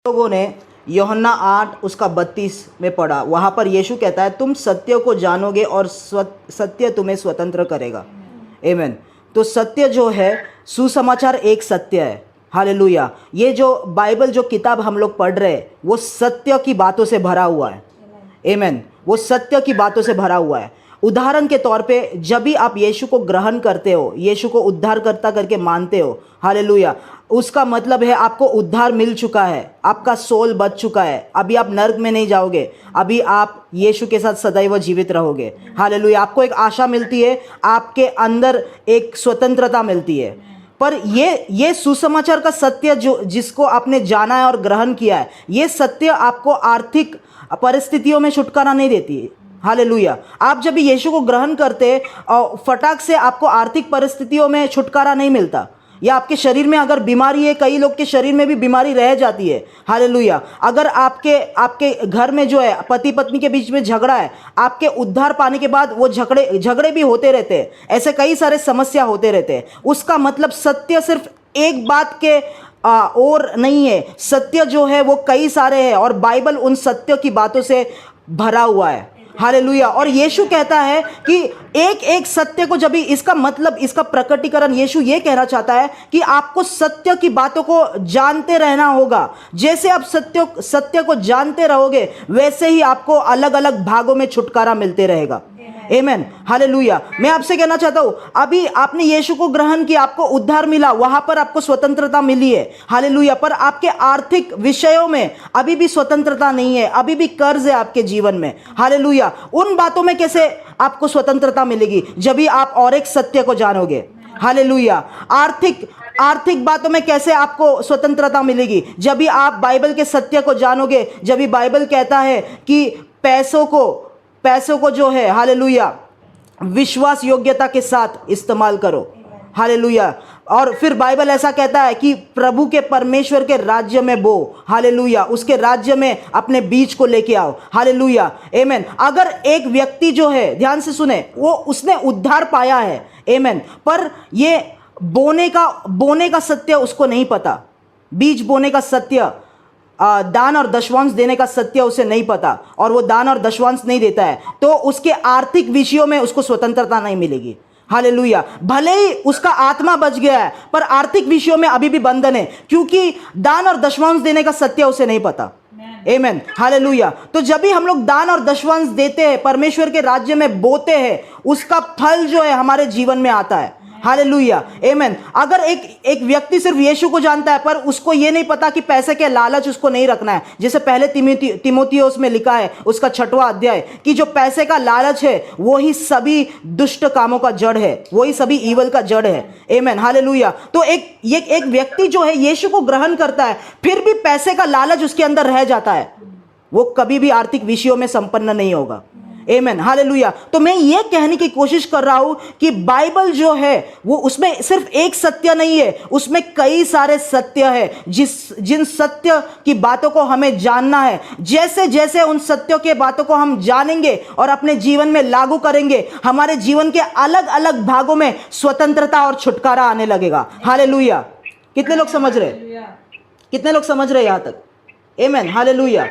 लोगों ने यूहन्ना 8 उसका 32 में पढ़ा, वहाँ पर यीशु कहता है तुम सत्य को जानोगे और सत्य तुम्हें स्वतंत्र करेगा। आमीन। तो सत्य जो है, सुसमाचार एक सत्य है। हालेलुया। ये जो बाइबल जो किताब हम लोग पढ़ रहे हैं वो सत्य की बातों से भरा हुआ है। आमीन। वो सत्य की बातों से भरा हुआ है। उदाहरण के तौर पे जब भी आप यीशु को ग्रहण करते हो, यीशु को उद्धारकर्ता करके मानते हो, हालेलुया, उसका मतलब है आपको उद्धार मिल चुका है, आपका सोल बच चुका है। अभी आप नर्क में नहीं जाओगे, अभी आप यीशु के साथ सदैव जीवित रहोगे। हालेलुया। आपको एक आशा मिलती है, आपके अंदर एक स्वतंत्रता मिलती है। पर ये सुसमाचार का सत्य जो जिसको आपने जाना है और ग्रहण किया है, ये सत्य आपको आर्थिक परिस्थितियों में छुटकारा नहीं देती है। हालेलुया। आप जब भी यीशु को ग्रहण करते और फटाक से आपको आर्थिक परिस्थितियों में छुटकारा नहीं मिलता, या आपके शरीर में अगर बीमारी है, कई लोग के शरीर में भी बीमारी रह जाती है। हालेलुया। अगर आपके घर में जो है पति पत्नी के बीच में झगड़ा है, आपके उद्धार पाने के बाद वो झगड़े भी होते रहते हैं, ऐसे कई सारे समस्या होते रहते हैं। उसका मतलब सत्य सिर्फ एक बात के और नहीं है, सत्य जो है वो कई सारे हैं और बाइबल उन सत्य की बातों से भरा हुआ है। हालेलुया। और यीशु कहता है कि एक एक सत्य को, जब भी इसका मतलब, इसका प्रकटीकरण यीशु ये कहना चाहता है कि आपको सत्य की बातों को जानते रहना होगा। जैसे आप सत्य को जानते रहोगे, वैसे ही आपको अलग अलग भागों में छुटकारा मिलते रहेगा। आमीन। हालेलुया। मैं आपसे कहना चाहता हूं, अभी आपने यीशु को ग्रहण किया, आपको उद्धार मिला, वहां पर आपको स्वतंत्रता मिली है। हालेलुया। पर आपके आर्थिक विषयों में अभी भी स्वतंत्रता नहीं है, अभी भी कर्ज है आपके जीवन में। हालेलुया। उन बातों में कैसे आपको मिलेगी? जब भी आप और एक सत्य को जानोगे। हालेलुया। आर्थिक बातों में कैसे आपको स्वतंत्रता मिलेगी? जब भी आप बाइबल के सत्य को जानोगे। जब भी बाइबल कहता है कि पैसों को जो है, हालेलुया, विश्वास योग्यता के साथ इस्तेमाल करो। हालेलुया। और फिर बाइबल ऐसा कहता है कि प्रभु के परमेश्वर के राज्य में बो। हालेलुया। उसके राज्य में अपने बीज को लेके आओ। हालेलुया। आमीन। अगर एक व्यक्ति जो है, ध्यान से सुने, वो उसने उद्धार पाया है, आमीन, पर ये बोने का सत्य उसको नहीं पता। बीज बोने का सत्य, दान और दशवांश देने का सत्य उसे नहीं पता, और वो दान और दशवांश नहीं देता है, तो उसके आर्थिक विषयों में उसको स्वतंत्रता नहीं मिलेगी। हालेलुया। भले ही उसका आत्मा बच गया है, पर आर्थिक विषयों में अभी भी बंधन है, क्योंकि दान और दशवांश देने का सत्य उसे नहीं पता। आमीन। हालेलुया। तो जब भी हम लोग दान और दशवांश देते हैं, परमेश्वर के राज्य में बोते हैं, उसका फल जो है हमारे जीवन में आता है। हालेलुया। आमीन। अगर एक व्यक्ति सिर्फ यीशु को जानता है, पर उसको ये नहीं पता कि पैसे के लालच उसको नहीं रखना है, जैसे पहले तिमोथियुस में लिखा है उसका 6वां अध्याय, कि जो पैसे का लालच है वही सभी दुष्ट कामों का जड़ है, वही सभी ईवल का जड़ है। आमीन। हालेलुया। तो एक व्यक्ति जो है यीशु को ग्रहण करता है, फिर भी पैसे का लालच उसके अंदर रह जाता है, वो कभी भी आर्थिक विषयों में संपन्न नहीं होगा। आमीन। हालेलुया। तो मैं ये कहने की कोशिश कर रहा हूं कि बाइबल जो है वो, उसमें सिर्फ एक सत्य नहीं है, उसमें कई सारे सत्य है, जिन सत्य की बातों को हमें जानना है। जैसे जैसे उन सत्यों के बातों को हम जानेंगे और अपने जीवन में लागू करेंगे, हमारे जीवन के अलग अलग भागों में स्वतंत्रता और छुटकारा आने लगेगा। हालेलुया। कितने लोग समझ रहे यहां तक? आमीन। हालेलुया।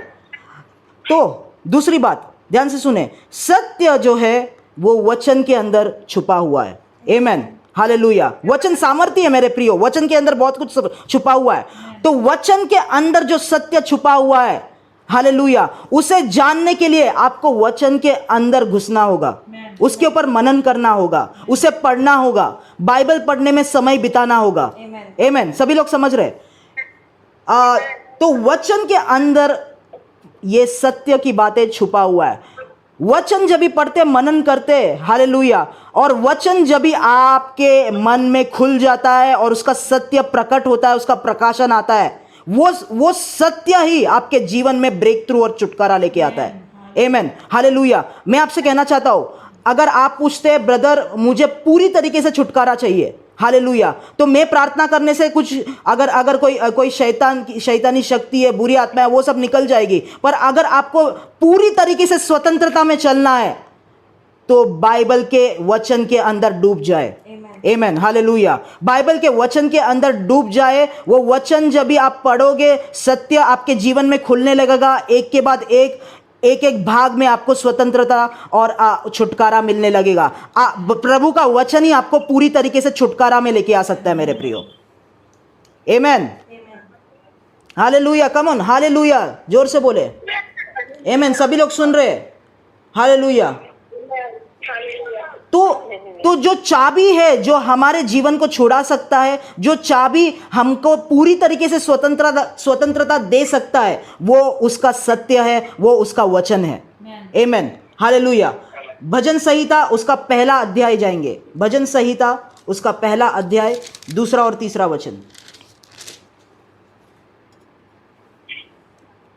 तो दूसरी बात, ध्यान से सुने, सत्य जो है वो वचन के अंदर छुपा हुआ है। आमीन। हालेलुया। वचन सामर्थ्य है मेरे प्रियो, वचन के अंदर बहुत कुछ छुपा हुआ है। तो वचन के अंदर जो सत्य छुपा हुआ है, हालेलुया, उसे जानने के लिए आपको वचन के अंदर घुसना होगा, उसके ऊपर मनन करना होगा, उसे पढ़ना होगा, बाइबल पढ़ने में समय बिताना होगा। आमीन। सभी लोग समझ रहे? तो वचन के अंदर ये सत्य की बातें छुपा हुआ है। वचन जब भी पढ़ते, मनन करते, हालेलुया, और वचन जब भी आपके मन में खुल जाता है और उसका सत्य प्रकट होता है, उसका प्रकाशन आता है, वो सत्य ही आपके जीवन में ब्रेक थ्रू और छुटकारा लेके आता है। आमीन। हालेलुया। मैं आपसे कहना चाहता हूं, अगर आप पूछते हैं ब्रदर मुझे पूरी तरीके से छुटकारा चाहिए, हालेलुया, तो मैं प्रार्थना करने से कुछ, अगर कोई शैतानी शक्ति है, बुरी आत्मा है, वो सब निकल जाएगी। पर अगर आपको पूरी तरीके से स्वतंत्रता में चलना है, तो बाइबल के वचन के अंदर डूब जाए। आमेन, हालेलुया। बाइबल के वचन के अंदर डूब जाए। वो वचन जब भी आप पढ़ोगे, सत्य आपके जीवन में खुलने लगेगा। एक के बाद एक एक भाग में आपको स्वतंत्रता और छुटकारा मिलने लगेगा। प्रभु का वचन ही आपको पूरी तरीके से छुटकारा में लेके आ सकता है मेरे प्रियो। आमेन, हालेलुया। कम ऑन, हालेलुया, जोर से बोले आमेन। सभी लोग सुन रहे हैं? हालेलुया। तो जो चाबी है जो हमारे जीवन को छुड़ा सकता है, जो चाबी हमको पूरी तरीके से स्वतंत्रता दे सकता है, वो उसका सत्य है, वो उसका वचन है। आमेन, हालेलुया। भजन संहिता उसका पहला अध्याय जाएंगे। भजन संहिता उसका पहला अध्याय 2 और 3 वचन।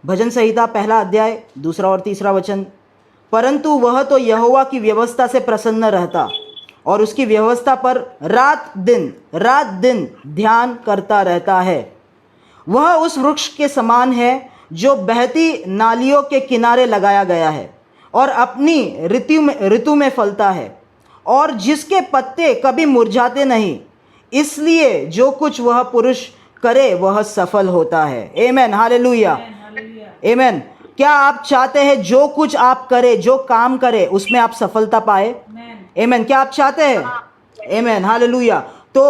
भजन संहिता पहला अध्याय 2 और 3 वचन। परंतु वह तो यहोवा की व्यवस्था से प्रसन्न रहता और उसकी व्यवस्था पर रात दिन ध्यान करता रहता है। वह उस वृक्ष के समान है जो बहती नालियों के किनारे लगाया गया है और अपनी ऋतु में फलता है, और जिसके पत्ते कभी मुरझाते नहीं। इसलिए जो कुछ वह पुरुष करे वह सफल होता है। आमेन, हालेलुया, आमेन। क्या आप चाहते हैं जो कुछ आप करें, जो काम करें, उसमें आप सफलता पाए? आमेन। क्या आप चाहते हैं? आमेन, हालेलुया। तो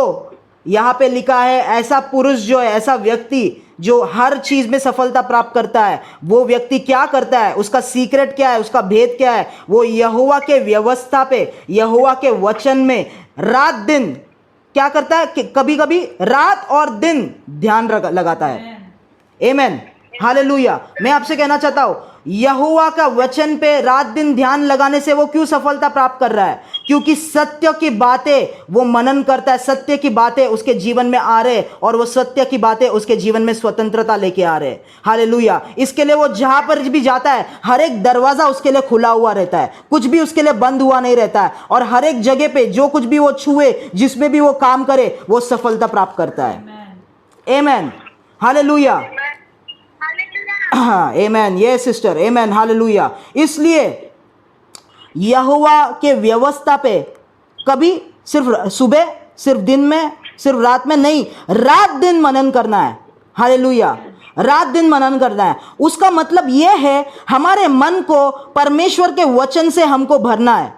यहाँ पे लिखा है, ऐसा पुरुष जो है, ऐसा व्यक्ति जो हर चीज में सफलता प्राप्त करता है, वो व्यक्ति क्या करता है? उसका सीक्रेट क्या है? उसका भेद क्या है? वो यहोवा के व्यवस्था पे, यहोवा के वचन में रात दिन क्या करता है? कभी कभी रात और दिन ध्यान लगाता है। आमेन, हालेलुया। मैं आपसे कहना चाहता हूं, यहोवा का वचन पे रात दिन ध्यान लगाने से वो क्यों सफलता प्राप्त कर रहा है? क्योंकि सत्य की बातें वो मनन करता है, सत्य की बातें उसके जीवन में आ रहे, और वो सत्य की बातें उसके जीवन में स्वतंत्रता लेके आ रहे। हालेलुया। इसके लिए वो जहां पर भी जाता है, हर एक दरवाजा उसके लिए खुला हुआ रहता है, कुछ भी उसके लिए बंद हुआ नहीं रहता है, और हर एक जगह पे जो कुछ भी वो छुए, जिसमें भी वो काम करे, वो सफलता प्राप्त करता है। आमेन, हालेलुया, आमेन। ये सिस्टर, आमेन, हालेलुया। इसलिए यहोवा के व्यवस्था पे कभी सिर्फ सुबह, सिर्फ दिन में, सिर्फ रात में नहीं, रात दिन मनन करना है। हालेलुया, रात दिन मनन करना है। उसका मतलब यह है, हमारे मन को परमेश्वर के वचन से हमको भरना है।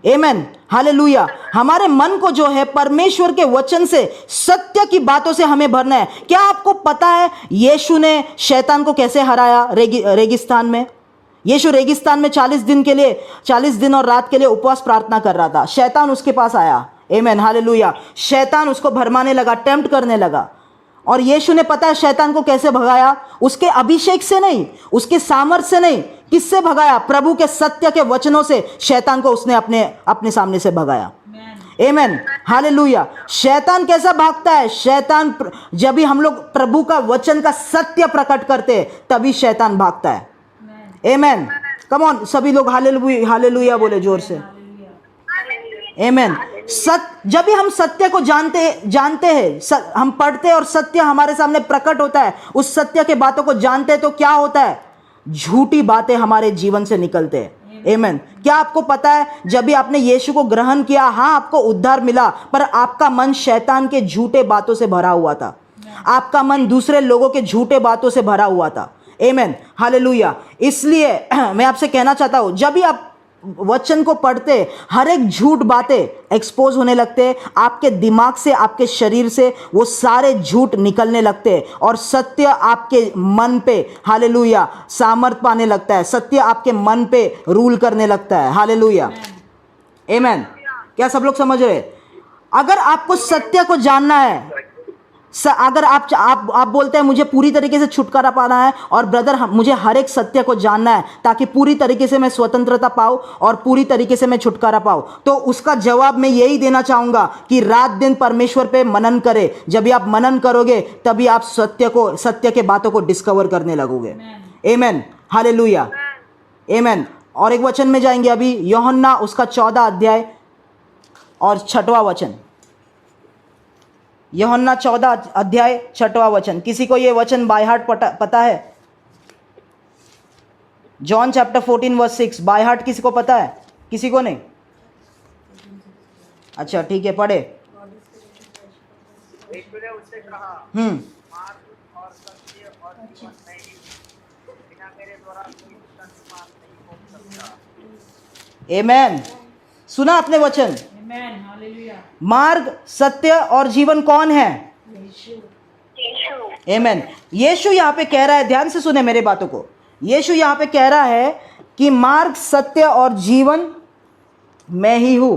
आमेन, हालेलुया। हमारे मन को जो है परमेश्वर के वचन से, सत्य की बातों से हमें भरना है। क्या आपको पता है यीशु ने शैतान को कैसे हराया? रेगिस्तान में। यीशु रेगिस्तान में 40 दिन के लिए, 40 दिन और रात के लिए उपवास प्रार्थना कर रहा था। शैतान उसके पास आया। आमेन, हालेलुया। शैतान उसको भरमाने लगा, टेम्प्ट करने लगा, और यीशु ने पता है शैतान को कैसे भगाया? उसके अभिषेक से नहीं, उसके सामर्थ्य से नहीं। किससे भगाया? प्रभु के सत्य के वचनों से शैतान को उसने अपने सामने से भगाया। आमेन, हालेलुया। शैतान कैसा भागता है? शैतान जब भी हम लोग प्रभु का वचन का सत्य प्रकट करते हैं, तभी शैतान भागता है। आमेन, कम ऑन, सभी लोग हालेलुया, हालेलुया बोले जोर से। आमेन। जब भी हम सत्य को जानते हैं, हम पढ़ते हैं और सत्य हमारे सामने प्रकट होता है, उस सत्य के बातों को जानते हैं, तो क्या होता है? झूठी बातें हमारे जीवन से निकलते हैं। आमेन। क्या आपको पता है, जब भी आपने यीशु को ग्रहण किया, हाँ आपको उद्धार मिला, पर आपका मन शैतान के झूठे बातों से भरा हुआ था। आपका मन दूसरे लोगों के झूठे बातों से भरा हुआ था। आमेन, हालेलुया। इसलिए मैं आपसे कहना चाहता हूं, जब भी आप वचन को पढ़ते, हर एक झूठ बातें एक्सपोज होने लगते, आपके दिमाग से, आपके शरीर से वो सारे झूठ निकलने लगते, और सत्य आपके मन पे, हालेलुया, सामर्थ पाने लगता है। सत्य आपके मन पे रूल करने लगता है। हालेलुया, आमेन। क्या सब लोग समझ रहे? अगर आपको सत्य को जानना है, अगर आप बोलते हैं मुझे पूरी तरीके से छुटकारा पाना है, और ब्रदर मुझे हर एक सत्य को जानना है ताकि पूरी तरीके से मैं स्वतंत्रता पाऊं और पूरी तरीके से मैं छुटकारा पाऊं, तो उसका जवाब मैं यही देना चाहूंगा कि रात दिन परमेश्वर पे मनन करें। जब भी आप मनन करोगे, तभी आप सत्य के बातों को डिस्कवर करने लगोगे। आमेन, हालेलुया, आमेन। और एक वचन में जाएंगे अभी, यूहन्ना उसका 14 अध्याय और 6वां वचन। यूहन्ना 14 अध्याय 6वां वचन। किसी को ये वचन बाय हार्ट पता है? John chapter 14 verse 6 by heart किसी को पता है? किसी को नहीं? अच्छा ठीक है, पढ़े। यीशु ने उससे कहा, मार्ग और सत्य और जीवन मैं ही हूँ। बिना मेरे द्वारा कोई पिता के पास नहीं पहुंच सकता। आमेन। सुना आपने वचन? Amen. Hallelujah. मार्ग, सत्य और जीवन कौन है? आमेन। यीशु यहाँ पे कह रहा है, ध्यान से सुने मेरे बातों को। यीशु यहाँ पे कह रहा है कि मार्ग, सत्य और जीवन मैं ही हूँ।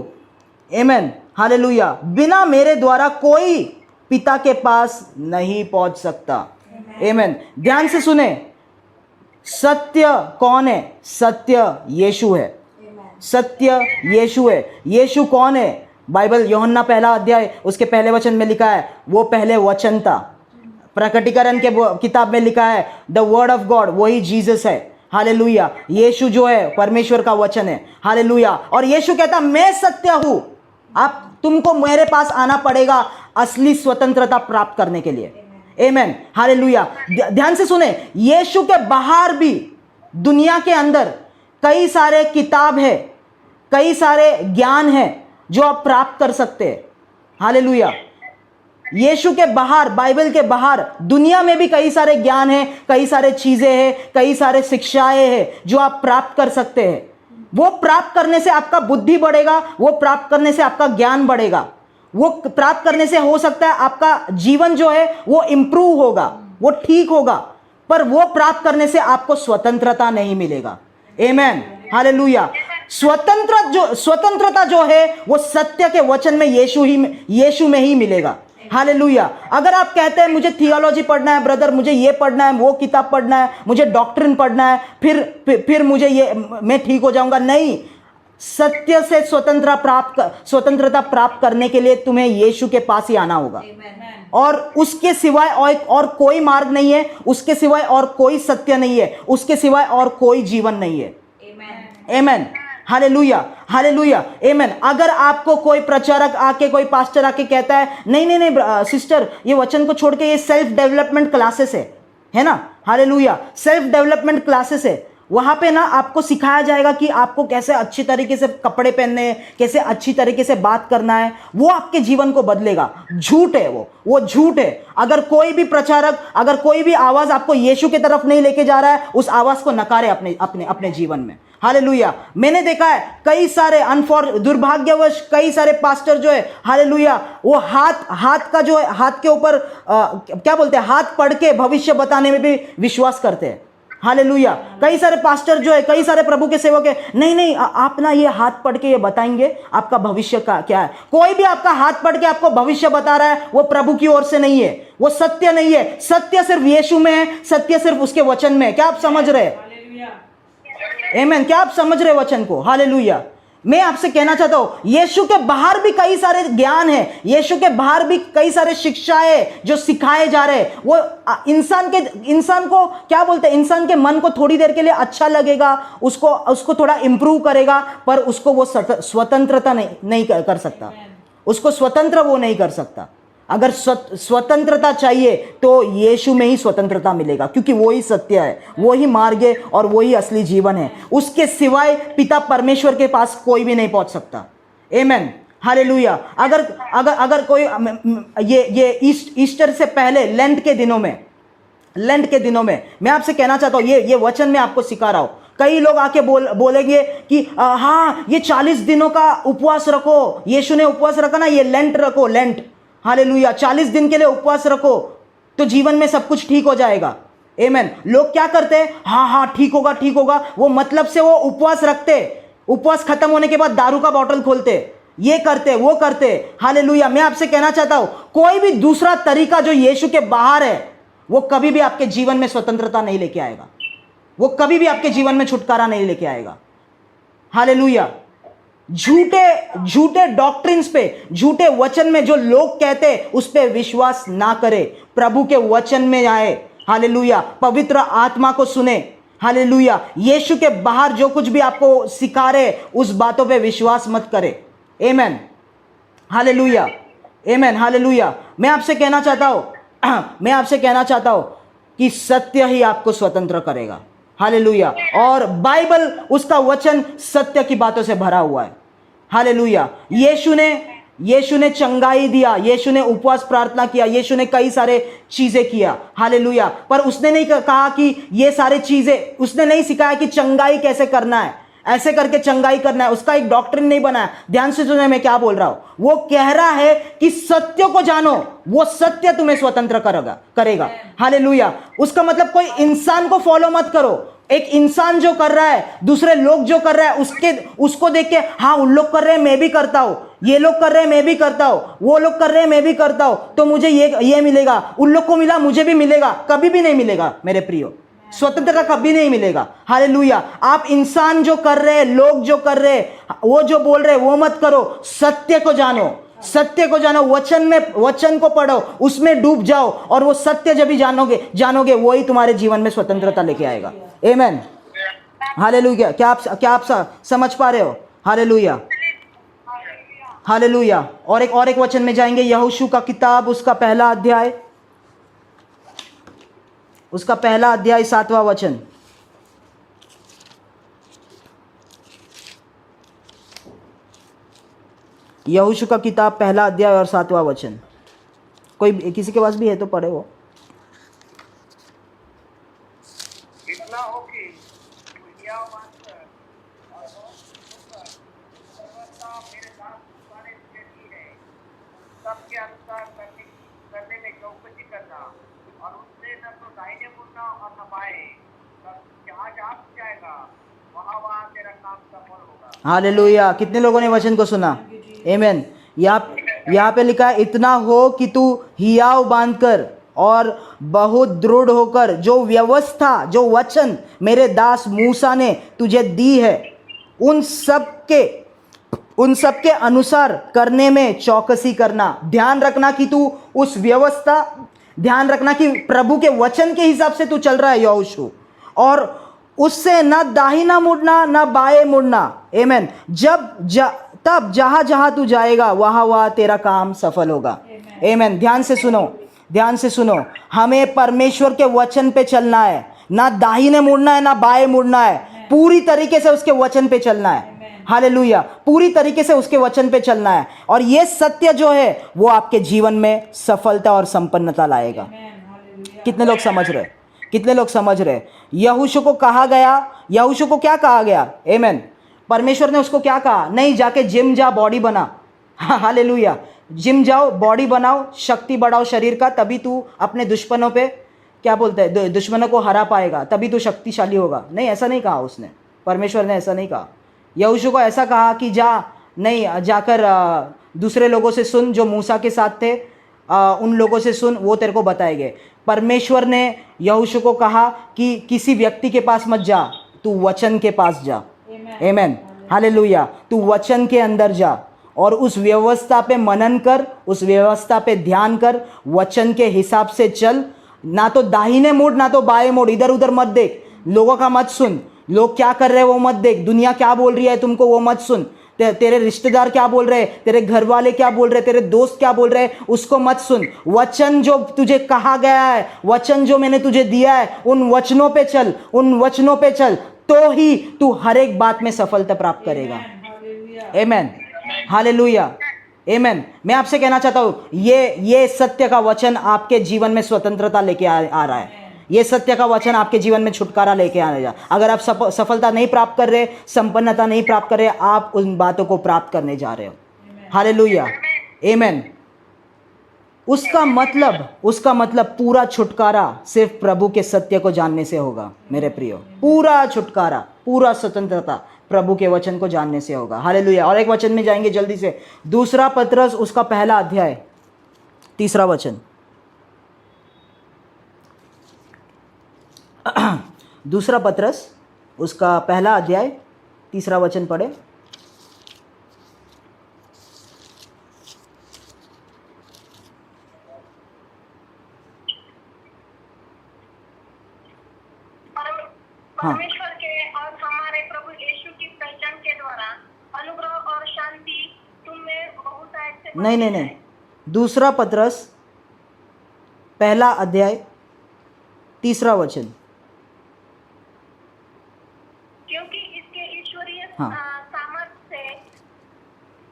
आमेन, हालेलुया। बिना मेरे द्वारा कोई पिता के पास नहीं पहुंच सकता। आमेन। ध्यान से सुने, सत्य कौन है? सत्य यीशु है। सत्य यीशु है। यीशु कौन है? बाइबल यूहन्ना पहला अध्याय उसके पहले वचन में लिखा है, वो पहले वचन था। प्रकटीकरण के किताब में लिखा है द वर्ड ऑफ गॉड, वही जीसस है। हालेलुया। यीशु जो है परमेश्वर का वचन है। हालेलुया। और यीशु कहता मैं सत्य हूं। आप तुमको मेरे पास आना पड़ेगा असली स्वतंत्रता प्राप्त करने के लिए। आमेन, हालेलुया। ध्यान से सुने, यीशु के बाहर भी दुनिया के अंदर कई सारे किताब है, कई सारे ज्ञान है जो आप प्राप्त कर सकते हैं। हालेलुया। यीशु के बाहर, बाइबल के बाहर दुनिया में भी कई सारे ज्ञान है, कई सारे चीजें हैं, कई सारे शिक्षाएं हैं जो आप प्राप्त कर सकते हैं। वो प्राप्त करने से आपका बुद्धि बढ़ेगा, वो प्राप्त करने से आपका ज्ञान बढ़ेगा, वो प्राप्त करने से हो सकता है आपका जीवन जो है वो इंप्रूव होगा, वो ठीक होगा, पर वो प्राप्त करने से आपको स्वतंत्रता नहीं मिलेगा। आमेन, हालेलुया। स्वतंत्रता जो है वो सत्य के वचन में यीशु में ही मिलेगा। हालेलुया। अगर आप कहते हैं मुझे थियोलॉजी पढ़ना है ब्रदर, मुझे ये पढ़ना है, वो किताब पढ़ना है, मुझे डॉक्ट्रिन पढ़ना है, फिर मुझे ये, मैं ठीक हो जाऊंगा, नहीं। सत्य से स्वतंत्रता प्राप्त करने के लिए तुम्हें यीशु के पास ही आना होगा। और उसके सिवाय और कोई मार्ग नहीं है, उसके सिवाय और कोई सत्य नहीं है, उसके सिवाय और कोई जीवन नहीं है। आमेन, हालेलुया, हालेलुया, आमेन। अगर आपको कोई प्रचारक आके, कोई पास्टर आके कहता है नहीं नहीं नहीं सिस्टर, ये वचन को छोड़ के ये सेल्फ डेवलपमेंट क्लासेस है ना, हालेलुया, सेल्फ डेवलपमेंट क्लासेस है, वहां पे ना आपको सिखाया जाएगा कि आपको कैसे अच्छी तरीके से कपड़े पहनने हैं, कैसे अच्छी तरीके से बात करना है, वो आपके जीवन को बदलेगा। झूठ है वो झूठ है। अगर कोई भी प्रचारक, अगर कोई भी आवाज आपको यीशु की तरफ नहीं लेके जा रहा है, उस आवाज को नकारे अपने जीवन में। हालेलुया। मैंने देखा है कई सारे दुर्भाग्यवश कई सारे पास्टर जो है, हालेलुया, वो हाथ का जो है, हाथ के ऊपर क्या बोलते हैं, हाथ पढ़ के भविष्य बताने में भी विश्वास करते हैं। हालेलुया। कई सारे पास्टर जो है, कई सारे प्रभु के सेवक है, नहीं आप ना ये हाथ पढ़ के ये बताएंगे आपका भविष्य का क्या है। कोई भी आपका हाथ पढ़ के आपको भविष्य बता रहा है, वो प्रभु की ओर से नहीं है, वो सत्य नहीं है। सत्य सिर्फ यीशु में है, सत्य सिर्फ उसके वचन में है। क्या आप समझ रहे हैं? आमेन। क्या आप समझ रहे वचन को? हालेलुया। मैं आपसे कहना चाहता हूं, यीशु के बाहर भी कई सारे ज्ञान है, यीशु के बाहर भी कई सारे शिक्षाएं जो सिखाए जा रहे हैं, वो इंसान को क्या बोलते हैं, इंसान के मन को थोड़ी देर के लिए अच्छा लगेगा, उसको थोड़ा इंप्रूव करेगा, पर उसको वो स्वतंत्रता नहीं कर सकता, उसको स्वतंत्र वो नहीं कर सकता। अगर स्वतंत्रता चाहिए तो यीशु में ही स्वतंत्रता मिलेगा, क्योंकि वो ही सत्य है, वो ही मार्ग है और वो ही असली जीवन है। उसके सिवाय पिता परमेश्वर के पास कोई भी नहीं पहुंच सकता। आमेन, हालेलुया। अगर कोई ये ईस्टर से पहले लेंट के दिनों में मैं आपसे कहना चाहता हूं, ये वचन मैं आपको सिखा रहा हूं। कई लोग आके बोलेंगे कि हाँ ये 40 दिनों का उपवास रखो, यीशु ने उपवास रखा ना, ये लेंट रखो, लेंट, हालेलुया, 40 दिन के लिए उपवास रखो तो जीवन में सब कुछ ठीक हो जाएगा। आमेन। लोग क्या करते हैं, हाँ ठीक होगा, वो मतलब से वो उपवास रखते, उपवास खत्म होने के बाद दारू का बॉटल खोलते, ये करते वो करते। हालेलुया। मैं आपसे कहना चाहता हूं, कोई भी दूसरा तरीका जो यीशु के बाहर है, वो कभी भी आपके जीवन में स्वतंत्रता नहीं लेके आएगा, वो कभी भी आपके जीवन में छुटकारा नहीं लेके आएगा। हालेलुया। झूठे डॉक्ट्रिन्स पे, झूठे वचन में जो लोग कहते उस पे विश्वास ना करे, प्रभु के वचन में आए। हालेलुया। पवित्र आत्मा को सुने। हालेलुया। यीशु के बाहर जो कुछ भी आपको सिखा रहे उस बातों पे विश्वास मत करे। आमेन, हालेलुया, आमेन, हालेलुया। मैं आपसे कहना चाहता हूं कि सत्य ही आपको स्वतंत्र करेगा। हालेलुया। और बाइबल, उसका वचन सत्य की बातों से भरा हुआ है। हालेलुया। यीशु ने यीशु ने चंगाई दिया, यीशु ने उपवास प्रार्थना किया, यीशु ने कई सारे चीजें किया, हालेलुया। पर उसने नहीं कहा कि ये सारे चीजें, उसने नहीं सिखाया कि चंगाई कैसे करना है, ऐसे करके चंगाई करना है, उसका एक डॉक्ट्रिन नहीं बनाया। ध्यान से सुने मैं क्या बोल रहा हूं। वो कह रहा है कि सत्य को जानो, वो सत्य तुम्हें स्वतंत्र करेगा। हालेलुया। उसका मतलब कोई इंसान को फॉलो मत करो। एक इंसान जो कर रहा है, दूसरे लोग जो कर रहा है, उसको देख के हाँ उन लोग कर रहे हैं मैं भी करता हूं, ये लोग कर रहे हैं मैं भी करता हूं, वो लोग कर रहे हैं मैं भी करता हूं, तो मुझे ये मिलेगा, उन लोग को मिला मुझे भी मिलेगा। कभी भी नहीं मिलेगा मेरे प्रियो, स्वतंत्रता कभी नहीं मिलेगा। हालेलुया। आप इंसान जो कर रहे हैं, लोग जो कर रहे हैं, वो जो बोल रहे हैं वो मत करो। सत्य को जानो, सत्य को जानो, वचन को पढ़ो, उसमें डूब जाओ, और वो सत्य जब भी जानोगे वही तुम्हारे जीवन में स्वतंत्रता लेके आएगा। आमेन। हालेलुया। क्या आप समझ पा रहे हो? Hallelujah, hallelujah. और एक वचन में जाएंगे, यहोशू का किताब, उसका पहला अध्याय, 7वां वचन। यहोशू का किताब पहला अध्याय और 7वां वचन। कोई किसी के पास भी है तो पढ़े वो। इतना हो कि हियाव मानकर और होकर सर्वथा मेरे दास मूसा ने तुझे दी है, सबके अनुसार करने में चौकसी करना, और उससे न तो दाहिने मुड़ना और न बाएं, तब जहाँ जहाँ तू जाएगा वहाँ तेरा काम सफल होगा। हालेलुया। कितने लोगों ने वचन को सुना? आमेन। यहाँ पे लिखा है, इतना हो कि तू हियाव बांधकर और बहुत दृढ़ होकर जो व्यवस्था, जो वचन मेरे दास मूसा ने तुझे दी है, उन सब के अनुसार करने में चौकसी करना। ध्यान रखना कि तू उस व्यवस्था, ध्यान रखना कि प्रभु के वचन के हिसाब से तू चल रहा है यहोशू, और उससे ना दाहिना मुड़ना ना बाएं मुड़ना। आमेन। तब जहां जहां तू जाएगा वहां तेरा काम सफल होगा। आमेन। ध्यान से सुनो, हमें परमेश्वर के वचन पे चलना है, ना दाहिने मुड़ना है ना बाएं मुड़ना है, पूरी तरीके से उसके वचन पे चलना है। हालेलुया। पूरी तरीके से उसके वचन पे चलना है, और ये सत्य जो है वो आपके जीवन में सफलता और संपन्नता लाएगा। कितने लोग समझ रहे? यहोशू को कहा गया, यहोशू को क्या कहा गया? आमेन। परमेश्वर ने उसको क्या कहा? नहीं, जाके जिम जा, बॉडी बना। हालेलुया। जिम जाओ, बॉडी बनाओ, शक्ति बढ़ाओ शरीर का, तभी तू अपने दुश्मनों पे, क्या बोलते हैं, दुश्मनों को हरा पाएगा, तभी तू शक्तिशाली होगा। नहीं, ऐसा नहीं कहा उसने, परमेश्वर ने ऐसा नहीं कहा। यहोशू को ऐसा कहा कि जाकर दूसरे लोगों से सुन जो मूसा के साथ थे, उन लोगों से सुन, वो तेरे को बताएंगे। परमेश्वर ने यहोशू को कहा कि किसी व्यक्ति के पास मत जा, तू वचन के पास जा। आमेन। हालेलुया। तू वचन के अंदर जा और उस व्यवस्था पे मनन कर, उस व्यवस्था पे ध्यान कर, वचन के हिसाब से चल। ना तो दाहिने मुड़ ना तो बाएं मुड़, इधर उधर मत देख, लोगों का मत सुन, लोग क्या कर रहे हैं वो मत देख, दुनिया क्या बोल रही है तुमको वो मत सुन, तेरे रिश्तेदार क्या बोल रहे हैं, तेरे घर वाले क्या बोल रहे हैं, तेरे दोस्त क्या बोल रहे हैं, उसको मत सुन। वचन जो तुझे कहा गया है, वचन जो मैंने तुझे दिया है, उन वचनों पे चल, उन वचनों पे चल, तो ही तू हर एक बात में सफलता प्राप्त करेगा। आमेन। हालेलुया। आमेन। मैं आपसे कहना चाहता हूं, ये सत्य का वचन आपके जीवन में स्वतंत्रता लेके आ रहा है। ये सत्य का वचन आपके जीवन में छुटकारा लेके आ रहा है। अगर आप सफलता नहीं प्राप्त कर रहे, संपन्नता नहीं प्राप्त कर रहे, आप उन बातों को प्राप्त करने जा रहे हो। हालेलुया। आमेन। उसका मतलब पूरा छुटकारा सिर्फ प्रभु के सत्य को जानने से होगा मेरे प्रियो। पूरा छुटकारा, पूरा स्वतंत्रता प्रभु के वचन को जानने से होगा। हालेलुया। और एक वचन में जाएंगे जल्दी से, दूसरा पत्रस उसका पहला अध्याय 3 वचन। दूसरा पत्रस उसका पहला अध्याय 3 वचन पढ़े। परमेश्वर के और हमारे प्रभु यीशु की पहचान के द्वारा अनुग्रह और शांति तुम में बहुतायत से नहीं, दूसरा पत्रस पहला अध्याय 3 वचन। क्योंकि इसके ईश्वरीय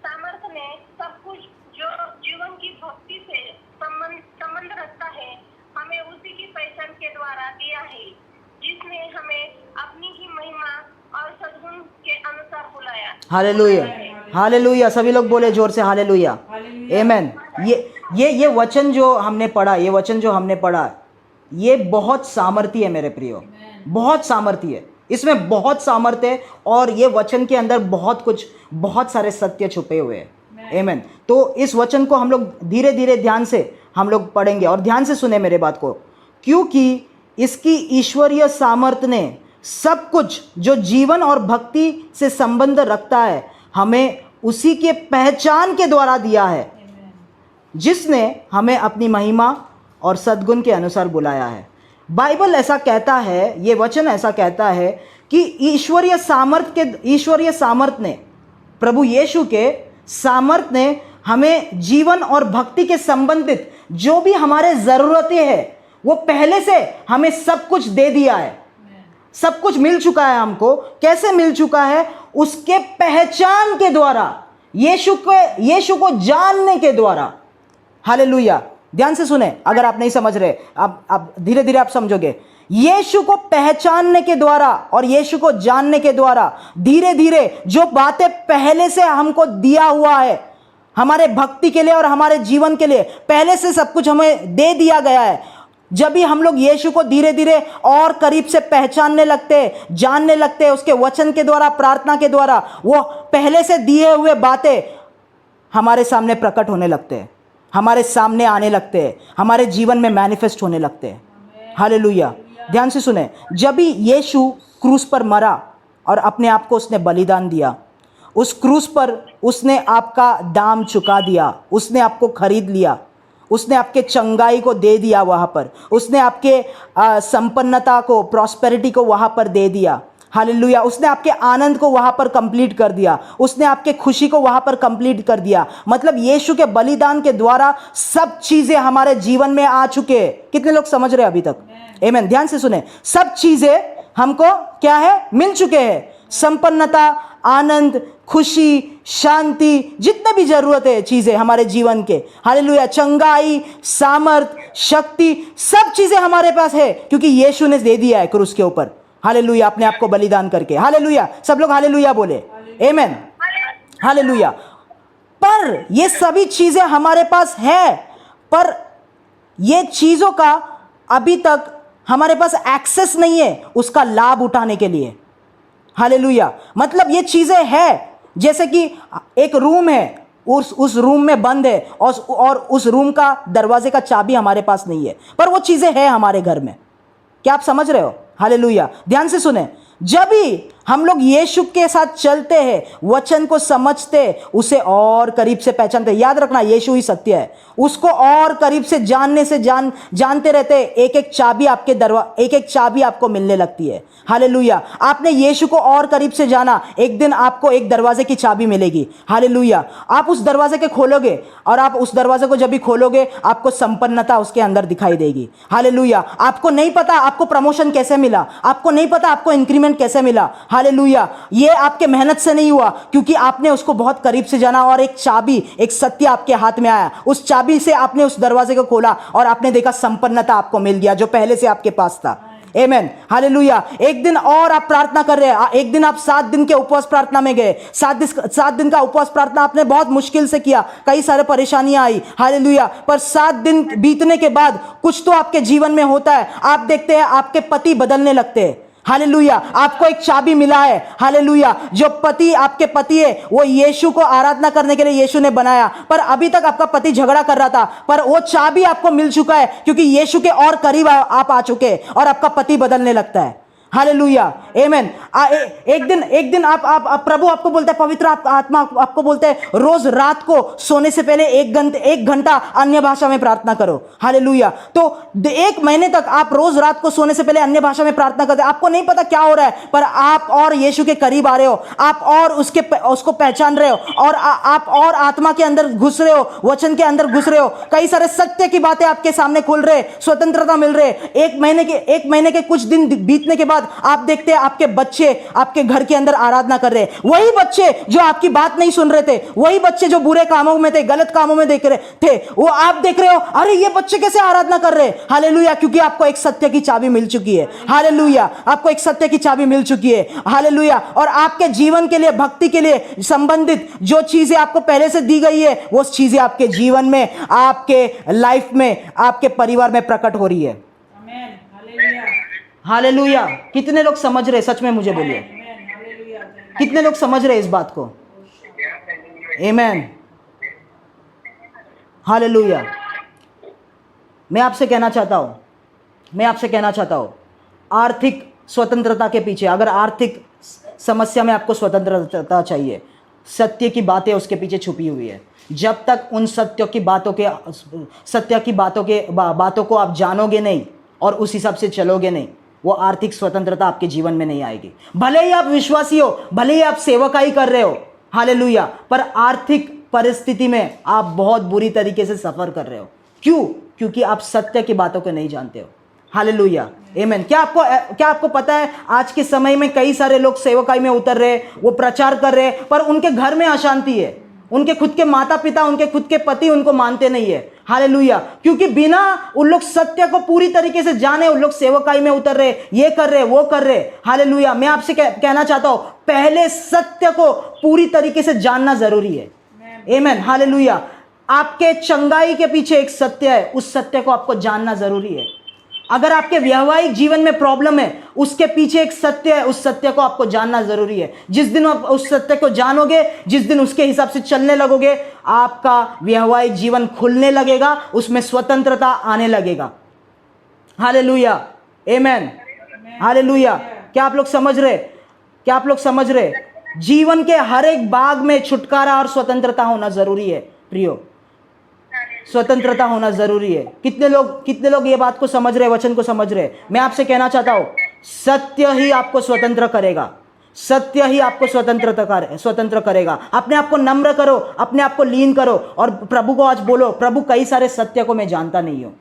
सामर्थ्य ने सब कुछ हालेलुया, हालेलुया। सभी लोग बोले जोर से हालेलुया, आमेन। ये वचन जो हमने पढ़ा, ये वचन जो हमने पढ़ा, ये बहुत सामर्थ्य है मेरे प्रियो, बहुत सामर्थ्य है, इसमें बहुत सामर्थ्य है। और ये वचन के अंदर बहुत कुछ, बहुत सारे सत्य छुपे हुए हैं, आमेन। तो इस वचन को हम लोग धीरे धीरे ध्यान से हम लोग पढ़ेंगे, और ध्यान से सुने मेरे बात को, क्योंकि इसकी ईश्वरीय सामर्थ्य ने सब कुछ जो जीवन और भक्ति से संबंध रखता है हमें उसी के पहचान के द्वारा दिया है, जिसने हमें अपनी महिमा और सद्गुण के अनुसार बुलाया है। बाइबल ऐसा कहता है, ये वचन ऐसा कहता है कि ईश्वरीय सामर्थ्य ने, प्रभु यीशु के सामर्थ्य ने हमें जीवन और भक्ति के संबंधित जो भी हमारे ज़रूरतें हैं वो पहले से हमें सब कुछ दे दिया है, सब कुछ मिल चुका है हमको। कैसे मिल चुका है? उसके पहचान के द्वारा, यीशु को जानने के द्वारा। हालेलुया। ध्यान से सुने, अगर आप नहीं समझ रहे, आप धीरे धीरे आप समझोगे। यीशु को पहचानने के द्वारा और यीशु को जानने के द्वारा धीरे धीरे जो बातें पहले से हमको दिया हुआ है हमारे भक्ति के लिए और हमारे जीवन के लिए, पहले से सब कुछ हमें दे दिया गया है। जब भी हम लोग यीशु को धीरे धीरे और करीब से पहचानने लगते, जानने लगते, उसके वचन के द्वारा, प्रार्थना के द्वारा, वो पहले से दिए हुए बातें हमारे सामने प्रकट होने लगते हैं, हमारे सामने आने लगते हैं, हमारे जीवन में मैनिफेस्ट होने लगते हैं। हालेलुया। ध्यान से सुने, जब भी यीशु क्रूस पर मरा और अपने आप को उसने बलिदान दिया, उस क्रूस पर उसने आपका दाम चुका दिया, उसने आपको खरीद लिया, उसने आपके चंगाई को दे दिया वहाँ पर, उसने आपके संपन्नता को, प्रॉस्पेरिटी को वहाँ पर दे दिया। हालेलुया। उसने आपके आनंद को वहाँ पर कंप्लीट कर दिया, उसने आपके खुशी को वहाँ पर कंप्लीट कर दिया। मतलब यीशु के बलिदान के द्वारा सब चीज़ें हमारे जीवन में आ चुके हैं। कितने लोग समझ रहे हैं अभी तक? आमीन। ध्यान से सुने, सब चीज़ें हमको क्या है? मिल चुके हैं। संपन्नता, आनंद, खुशी, शांति, जितने भी जरूरत है चीजें हमारे जीवन के, हालेलुया, चंगाई, सामर्थ, शक्ति, सब चीजें हमारे पास है, क्योंकि यीशु ने दे दिया है क्रूस के ऊपर। हालेलुया। अपने आप को बलिदान करके। हालेलुया। सब लोग हालेलुया बोले, आमीन। हालेलुया। पर ये सभी चीजें हमारे पास है, पर ये चीजों का अभी तक हमारे पास एक्सेस नहीं है उसका लाभ उठाने के लिए। हालेलुया। मतलब ये चीजें है, जैसे कि एक रूम है, उस रूम में बंद है और उस रूम का दरवाजे का चाबी हमारे पास नहीं है, पर वो चीजें हैं हमारे घर में। क्या आप समझ रहे हो? हालेलुया। ध्यान से सुने, जब भी हम लोग यीशु के साथ चलते हैं, वचन को समझते, उसे और करीब से पहचानते, याद रखना यीशु ही सत्य है, उसको और करीब से जानते रहते, एक एक चाबी एक एक चाबी आपको मिलने लगती है। हालेलुया। आपने यीशु को और करीब से जाना, एक दिन आपको एक दरवाजे की चाबी मिलेगी। हालेलुया। आप उस दरवाजे के खोलोगे, और आप उस दरवाजे को जब भी खोलोगे आपको संपन्नता उसके अंदर दिखाई देगी। हालेलुया। आपको नहीं पता आपको प्रमोशन कैसे मिला, आपको नहीं पता आपको इंक्रीमेंट कैसे मिला। हालेलुया। ये आपके मेहनत से नहीं हुआ, क्योंकि आपने उसको बहुत करीब से जाना और एक चाबी, एक सत्य आपके हाथ में आया, उस चाबी से आपने उस दरवाजे को खोला और आपने देखा संपन्नता आपको मिल गया जो पहले से आपके पास था। आमीन। हालेलुया। एक दिन और आप प्रार्थना कर रहे हैं, एक दिन आप 7 दिन के उपवास प्रार्थना में गए, 7 दिन का उपवास प्रार्थना आपने बहुत मुश्किल से किया, कई सारे परेशानियां आई। हालेलुया। पर 7 दिन बीतने के बाद कुछ तो आपके जीवन में होता है, आप देखते हैं आपके पति बदलने लगते हैं। हालेलुया। आपको एक चाबी मिला है। हालेलुया। जो पति, आपके पति है, वो यीशु को आराधना करने के लिए यीशु ने बनाया, पर अभी तक आपका पति झगड़ा कर रहा था, पर वो चाबी आपको मिल चुका है, क्योंकि यीशु के और करीब आप आ चुके हैं और आपका पति बदलने लगता है। हालेलुया। आमीन। एक दिन आप प्रभु आपको बोलता है, पवित्र आत्मा आपको बोलता है, रोज रात को सोने से पहले 1 घंटा अन्य भाषा में प्रार्थना करो। हालेलुया। तो 1 महीने तक आप रोज रात को सोने से पहले अन्य भाषा में प्रार्थना करते हैं। आपको नहीं पता क्या हो रहा है, पर आप और यीशु के करीब आ रहे हो, आप और उसको पहचान रहे हो, और आप और आत्मा के अंदर घुस रहे हो, वचन के अंदर घुस रहे हो, कई सारे सत्य की बातें आपके सामने खुल रहे, स्वतंत्रता मिल रहे। 1 महीने के कुछ दिन बीतने के बाद बाद आप देखते हैं आपके बच्चे आपके घर के अंदर आराधना कर रहे हैं। वही बच्चे जो आपकी बात नहीं सुन रहे थे, वही बच्चे जो बुरे कामों में थे, गलत कामों में देख रहे थे, वो आप देख रहे हो, अरे ये बच्चे कैसे आराधना कर रहे हैं। हालेलुया, क्योंकि आपको एक सत्य की चाबी मिल चुकी है। हालेलुया, आपको एक सत्य की चाबी मिल चुकी है। हालेलुया, और आपके जीवन के लिए, भक्ति के लिए संबंधित जो चीजें आपको पहले से दी गई है, वो चीजें आपके जीवन में, आपके लाइफ में, आपके परिवार में प्रकट हो रही है। हालेलुया, कितने लोग समझ रहे, सच में मुझे बोलिए, कितने लोग समझ रहे इस बात को। आमीन, हालेलुया। मैं आपसे कहना चाहता हूं, आर्थिक स्वतंत्रता के पीछे, अगर आर्थिक समस्या में आपको स्वतंत्रता चाहिए, सत्य की बातें उसके पीछे छुपी हुई है। जब तक उन सत्य की बातों को आप जानोगे नहीं और उस हिसाब से चलोगे नहीं, वो आर्थिक स्वतंत्रता आपके जीवन में नहीं आएगी। भले ही आप विश्वासी हो, भले ही आप सेवकाई कर रहे हो, हालेलुया, पर आर्थिक परिस्थिति में आप बहुत बुरी तरीके से सफर कर रहे हो। क्यों? क्योंकि आप सत्य की बातों को नहीं जानते हो। हालेलुया, आमीन। क्या आपको पता है आज के समय में कई सारे लोग सेवकाई में उतर रहे, वो प्रचार कर रहे, पर उनके घर में अशांति है। उनके खुद के माता पिता, उनके खुद के पति उनको मानते नहीं है। हालेलुया, क्योंकि बिना उन लोग सत्य को पूरी तरीके से जाने उन लोग सेवकाई में उतर रहे, ये कर रहे, वो कर रहे। हालेलुया, मैं आपसे कहना चाहता हूं, पहले सत्य को पूरी तरीके से जानना जरूरी है। आमीन, हालेलुया। आपके चंगाई के पीछे एक सत्य है, उस सत्य को आपको जानना जरूरी है। अगर आपके वैवाहिक जीवन में प्रॉब्लम है, उसके पीछे एक सत्य है, उस सत्य को आपको जानना जरूरी है। जिस दिन आप उस सत्य को जानोगे, जिस दिन उसके हिसाब से चलने लगोगे, आपका वैवाहिक जीवन खुलने लगेगा, उसमें स्वतंत्रता आने लगेगा। हालेलुया, आमीन, हालेलुया। क्या आप लोग समझ रहे? जीवन के हर एक भाग में छुटकारा और स्वतंत्रता होना जरूरी है प्रियो, स्वतंत्रता होना जरूरी है। कितने लोग ये बात को समझ रहे, वचन को समझ रहे? मैं आपसे कहना चाहता हूं, सत्य ही आपको स्वतंत्र करेगा, सत्य ही आपको स्वतंत्र करेगा। अपने आप को नम्र करो, अपने आप को लीन करो और प्रभु को आज बोलो, प्रभु कई सारे सत्य को मैं जानता नहीं हूं।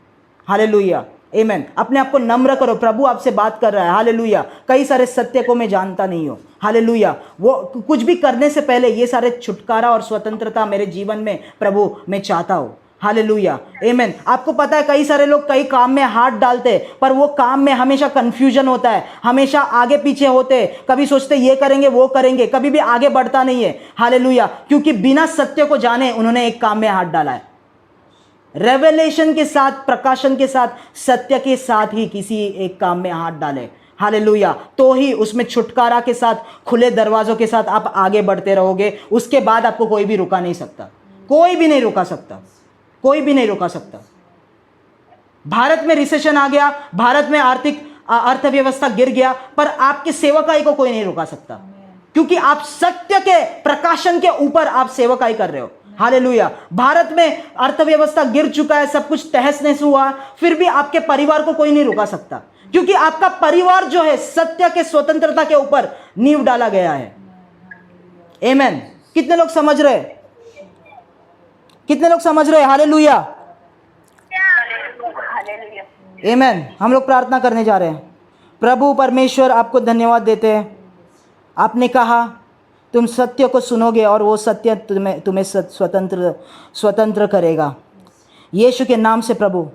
हालेलुया, आमीन। अपने आप को नम्र करो, प्रभु आपसे बात कर रहा है। हालेलुया, कई सारे सत्य को मैं जानता नहीं हूं। हालेलुया, वो कुछ भी करने से पहले ये सारे छुटकारा और स्वतंत्रता मेरे जीवन में प्रभु मैं चाहता हूं। हालेलुया, आमीन। आपको पता है कई सारे लोग कई काम में हाथ डालते हैं, पर वो काम में हमेशा कंफ्यूजन होता है, हमेशा आगे पीछे होते हैं, कभी सोचते ये करेंगे वो करेंगे, कभी भी आगे बढ़ता नहीं है। हालेलुया, क्योंकि बिना सत्य को जाने उन्होंने एक काम में हाथ डाला है। रेवलेशन के साथ, प्रकाशन के साथ, सत्य के साथ ही किसी एक काम में हाथ डाले, हालेलुया, तो ही उसमें छुटकारा के साथ, खुले दरवाजों के साथ आप आगे बढ़ते रहोगे। उसके बाद आपको कोई भी रुका नहीं सकता, कोई भी नहीं रुका सकता, कोई भी नहीं रुका सकता। भारत में रिसेशन आ गया, भारत में अर्थव्यवस्था गिर गया, पर आपके सेवकाई को कोई नहीं रुका सकता, क्योंकि आप सत्य के प्रकाशन के ऊपर आप सेवकाई कर रहे हो। हालेलुया, भारत में अर्थव्यवस्था गिर चुका है, सब कुछ तहस नहस हुआ, फिर भी आपके परिवार को कोई नहीं रुका सकता, क्योंकि आपका परिवार जो है सत्य के स्वतंत्रता के ऊपर नींव डाला गया है। आमीन। कितने लोग समझ रहे? हालेलुया, आमीन। हम लोग प्रार्थना करने जा रहे हैं। प्रभु परमेश्वर, आपको धन्यवाद देते हैं। आपने कहा तुम सत्य को सुनोगे और वो सत्य तुम्हें स्वतंत्र करेगा। यीशु के नाम से प्रभु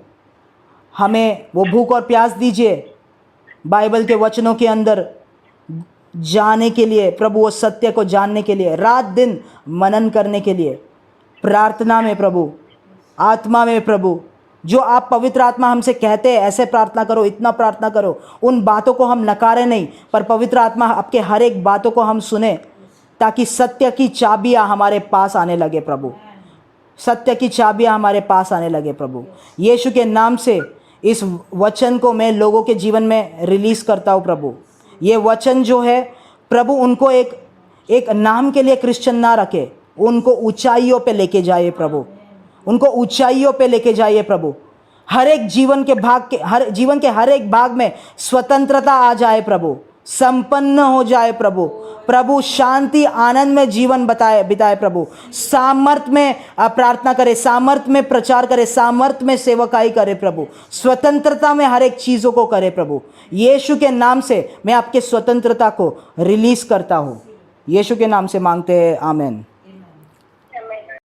हमें वो भूख और प्यास दीजिए बाइबल के वचनों के अंदर जाने के लिए, प्रभु वो सत्य को जानने के लिए, रात दिन मनन करने के लिए, प्रार्थना में प्रभु, आत्मा में प्रभु, जो आप पवित्र आत्मा हमसे कहते हैं ऐसे प्रार्थना करो, इतना प्रार्थना करो। उन बातों को हम नकारे नहीं, पर पवित्र आत्मा आपके हर एक बातों को हम सुने, ताकि सत्य की चाबियां हमारे पास आने लगे प्रभु, सत्य की चाबियां हमारे पास आने लगे प्रभु। यीशु के नाम से इस वचन को मैं लोगों के जीवन में रिलीज करता हूँ प्रभु। ये वचन जो है प्रभु, उनको एक नाम के लिए क्रिश्चियन ना रखे, उनको ऊंचाइयों पे लेके जाइए प्रभु, उनको ऊंचाइयों पे लेके जाइए प्रभु। हर एक जीवन के हर एक भाग में स्वतंत्रता आ जाए प्रभु, संपन्न हो जाए प्रभु। प्रभु शांति आनंद में जीवन बिताए प्रभु। सामर्थ्य में प्रार्थना करे, सामर्थ्य में प्रचार करे, सामर्थ्य में सेवकाई करे प्रभु। स्वतंत्रता में हर एक चीज़ों को करे प्रभु। यीशु के नाम से मैं आपके स्वतंत्रता को रिलीज करता हूँ। यीशु के नाम से मांगते हैं, आमेन।